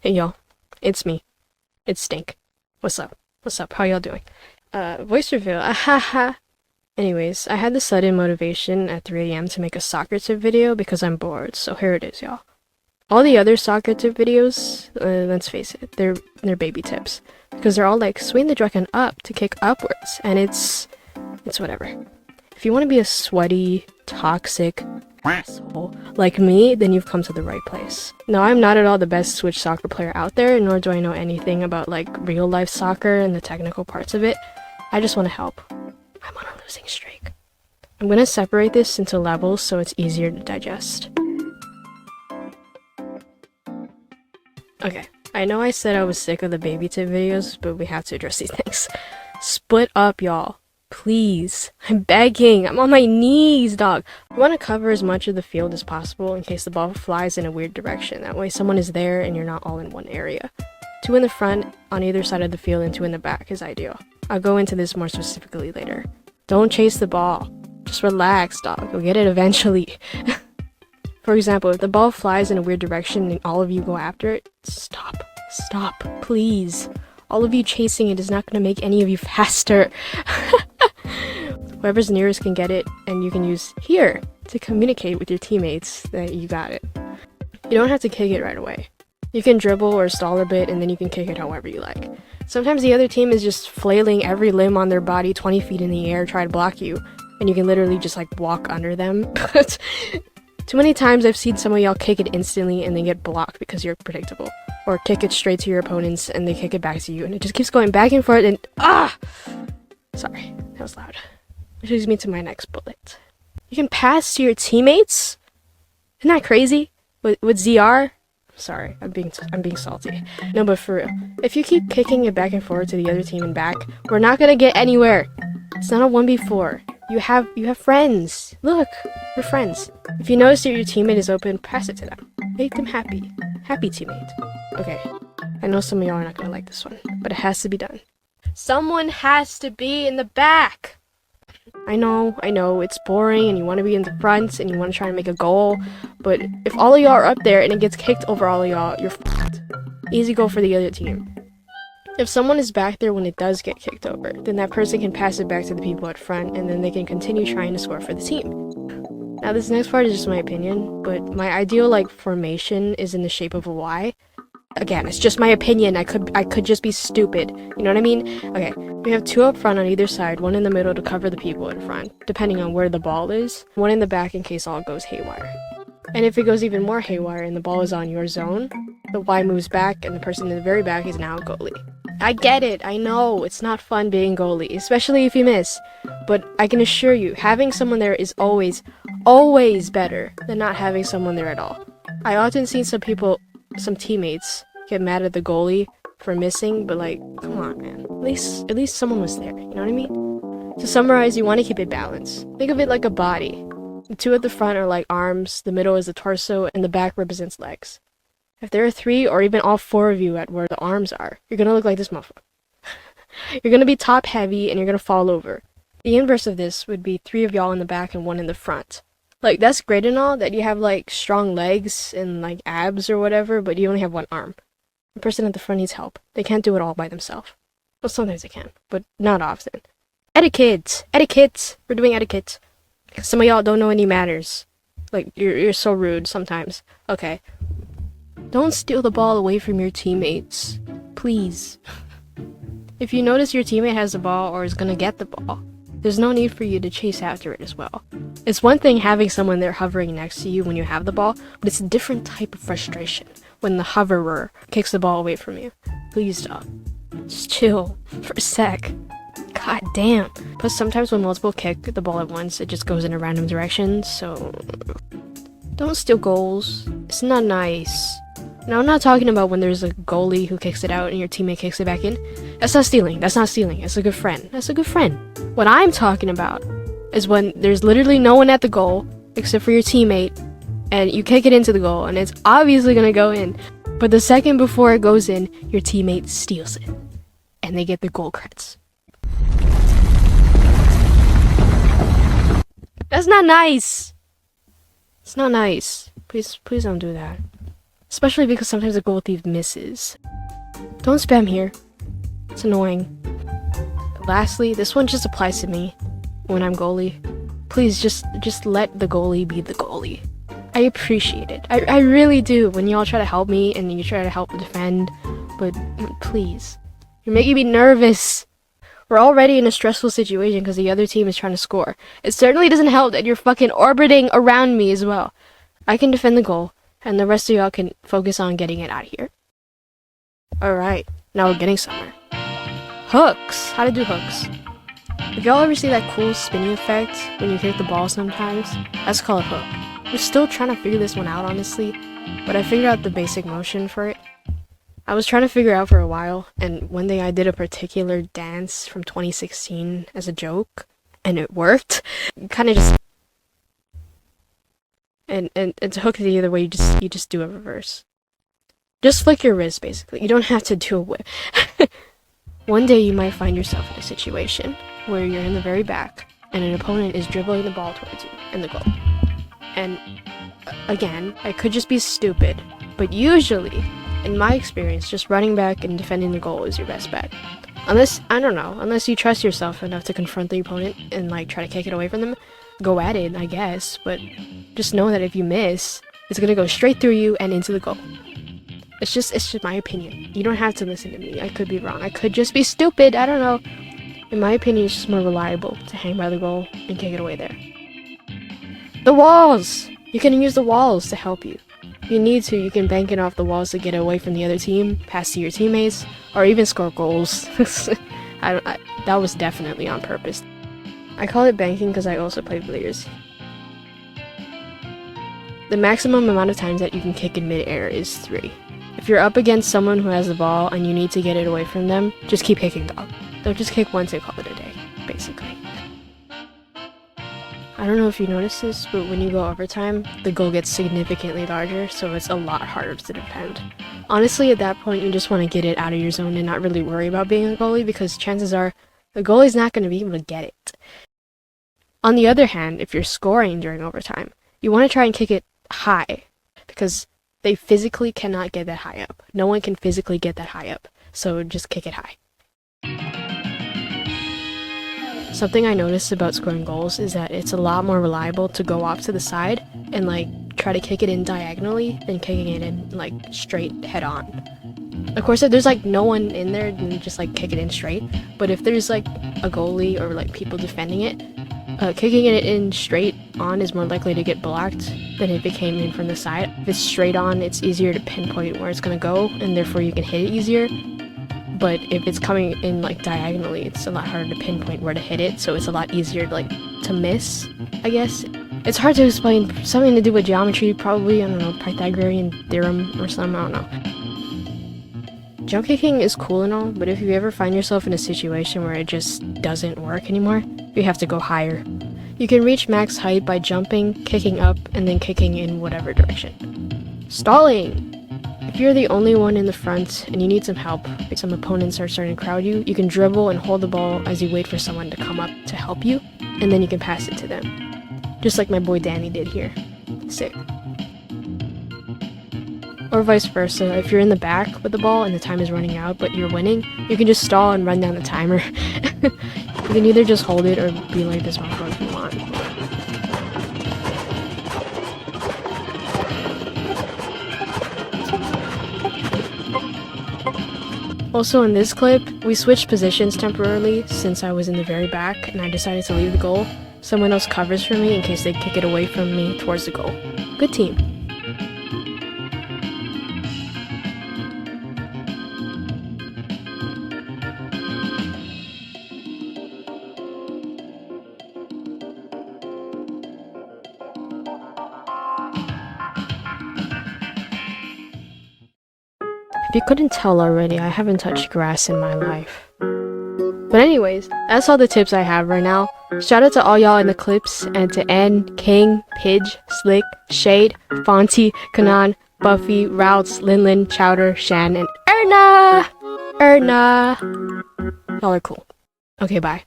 Hey y'all, it's me. It's Stink. What's up? What's up? How y'all doing? Voice reveal. Ahaha. Anyways, I had the sudden motivation at 3 a.m. to make a soccer tip video because I'm bored, so here it is, y'all. All the other soccer tip videos, let's face it, they're baby tips. Because they're all like, swing the Draken up to kick upwards, and it's whatever. If you want to be a sweaty, toxic asshole like me, then you've come to the right place. Now, I'm not at all the best Switch soccer player out there, nor do I know anything about like real life soccer and the technical parts of it. I just want to help. I'm on a losing streak. I'm gonna separate this into levels so it's easier to digest. Okay, I know I said I was sick of the baby tip videos, but we have to address these things. Split up, y'all. Please. I'm begging. I'm on my knees, dog. I want to cover as much of the field as possible in case the ball flies in a weird direction. That way someone is there and you're not all in one area. 2 in the front, on either side of the field, and 2 in the back is ideal. I'll go into this more specifically later. Don't chase the ball. Just relax, dog. You'll get it eventually. For example, if the ball flies in a weird direction and all of you go after it, stop. Stop, please. All of you chasing it is not going to make any of you faster. Whoever's nearest can get it, and you can use here to communicate with your teammates that you got it. You don't have to kick it right away. You can dribble or stall a bit, and then you can kick it however you like. Sometimes the other team is just flailing every limb on their body 20 feet in the air trying to block you, and you can literally just like walk under them. But too many times I've seen some of y'all kick it instantly and then get blocked because you're predictable. Or kick it straight to your opponents and they kick it back to you, and it just keeps going back and forth and Sorry, that was loud. Which leads me to my next bullet. You can pass to your teammates? Isn't that crazy? With ZR? Sorry, I'm being salty. No, but for real, if you keep kicking it back and forth to the other team and back, we're not gonna get anywhere. It's not a 1v4. You have friends. Look, we're friends. If you notice that your teammate is open, pass it to them. Make them happy. Happy teammate. Okay, I know some of y'all are not gonna like this one, but it has to be done. Someone has to be in the back! I know, it's boring and you want to be in the front and you want to try to make a goal, but if all of y'all are up there and it gets kicked over all of y'all, you're f***ed. Easy goal for the other team. If someone is back there when it does get kicked over, then that person can pass it back to the people at front and then they can continue trying to score for the team. Now this next part is just my opinion, but my ideal like formation is in the shape of a Y. Again, it's just my opinion. I could just be stupid. You know what I mean? Okay, we have 2 up front on either side, 1 in the middle to cover the people in front, depending on where the ball is, 1 in the back in case all goes haywire. And if it goes even more haywire and the ball is on your zone, the Y moves back and the person in the very back is now goalie. I get it, I know, it's not fun being goalie, especially if you miss, but I can assure you, having someone there is always better than not having someone there at all. I often see some teammates get mad at the goalie for missing, but like, come on, man. At least someone was there, you know what I mean? To summarize, you want to keep it balanced. Think of it like a body. The 2 at the front are like arms, the middle is the torso, and the back represents legs. If there are 3 or even all 4 of you at where the arms are, you're gonna look like this motherfucker. You're gonna be top heavy and you're gonna fall over. The inverse of this would be 3 of y'all in the back and 1 in the front. Like, that's great and all that you have like strong legs and like abs or whatever, but you only have 1 arm. The person at the front needs help. They can't do it all by themselves. Well, sometimes they can, but not often. Etiquette! Etiquette! We're doing etiquette. Some of y'all don't know any manners. Like, you're so rude sometimes. Okay. Don't steal the ball away from your teammates. Please. If you notice your teammate has the ball or is gonna get the ball, there's no need for you to chase after it as well. It's one thing having someone there hovering next to you when you have the ball, but it's a different type of frustration when the hoverer kicks the ball away from you. Please stop. Just chill for a sec. God damn. Plus sometimes when multiple kick the ball at once, it just goes in a random direction, so don't steal goals. It's not nice. Now, I'm not talking about when there's a goalie who kicks it out and your teammate kicks it back in. That's not stealing. That's not stealing. That's a good friend. That's a good friend. What I'm talking about is when there's literally no one at the goal except for your teammate and you kick it into the goal and it's obviously gonna go in, but the second before it goes in, your teammate steals it and they get the goal credits. That's not nice. It's not nice. Please don't do that. especially because sometimes the goal thief misses. Don't spam here. It's annoying. Lastly, this one just applies to me when I'm goalie. Please just let the goalie be the goalie. I appreciate it. I really do when y'all try to help me and you try to help defend, but please. You're making me nervous. We're already in a stressful situation because the other team is trying to score. It certainly doesn't help that you're fucking orbiting around me as well. I can defend the goal, and the rest of y'all can focus on getting it out of here. Alright, now we're getting somewhere. Hooks! How to do hooks. If y'all ever see that cool spinning effect when you kick the ball sometimes, that's called a hook. We're still trying to figure this one out, honestly, but I figured out the basic motion for it. I was trying to figure out for a while, and one day I did a particular dance from 2016 as a joke, and it worked. Kind of just... And to hook it the other way, you just do a reverse. Just flick your wrist, basically. You don't have to do a whip. One day you might find yourself in a situation where you're in the very back, and an opponent is dribbling the ball towards you, and the goal. And, again, I could just be stupid, but usually, in my experience, just running back and defending the goal is your best bet. Unless you trust yourself enough to confront the opponent and, like, try to kick it away from them, go at it, I guess, but just know that if you miss, it's gonna go straight through you and into the goal. It's just my opinion. You don't have to listen to me. I could be wrong. I could just be stupid. I don't know. In my opinion, it's just more reliable to hang by the goal and kick it away there. The walls! You can use the walls to help you. If you need to, you can bank it off the walls to get away from the other team, pass to your teammates, or even score goals. That was definitely on purpose. I call it banking because I also play billiards. The maximum amount of times that you can kick in mid-air is 3. If you're up against someone who has the ball and you need to get it away from them, just keep kicking dog. Don't just kick once and call it a day, basically. I don't know if you noticed this, but when you go overtime, the goal gets significantly larger, so it's a lot harder to defend. Honestly, at that point, you just want to get it out of your zone and not really worry about being a goalie, because chances are, the goalie's not going to be able to get it. On the other hand, if you're scoring during overtime, you want to try and kick it high, because they physically cannot get that high up. No one can physically get that high up, so just kick it high. Something I noticed about scoring goals is that it's a lot more reliable to go off to the side and like try to kick it in diagonally than kicking it in like straight head on. Of course, if there's like no one in there, then just like kick it in straight. But if there's like a goalie or like people defending it, kicking it in straight on is more likely to get blocked than if it came in from the side. If it's straight on, it's easier to pinpoint where it's gonna go, and therefore you can hit it easier. But if it's coming in like diagonally, it's a lot harder to pinpoint where to hit it, so it's a lot easier to miss, I guess. It's hard to explain. Something to do with geometry, probably, I don't know, Pythagorean theorem or something, I don't know. Jump kicking is cool and all, but if you ever find yourself in a situation where it just doesn't work anymore, you have to go higher. You can reach max height by jumping, kicking up, and then kicking in whatever direction. Stalling! If you're the only one in the front and you need some help, like some opponents are starting to crowd you, you can dribble and hold the ball as you wait for someone to come up to help you, and then you can pass it to them. Just like my boy Danny did here. Sick. Or vice versa, if you're in the back with the ball and the time is running out but you're winning, you can just stall and run down the timer. You can either just hold it or be like this motherfucker if you want. Also in this clip, we switched positions temporarily since I was in the very back and I decided to leave the goal. Someone else covers for me in case they kick it away from me towards the goal. Good team. If you couldn't tell already, I haven't touched grass in my life. But anyways, that's all the tips I have right now. Shout out to all y'all in the clips, and to N, King, Pidge, Slick, Shade, Fonty, Kanan, Buffy, Routes, Linlin, Chowder, Shan, and Erna! Y'all are cool. Okay, bye.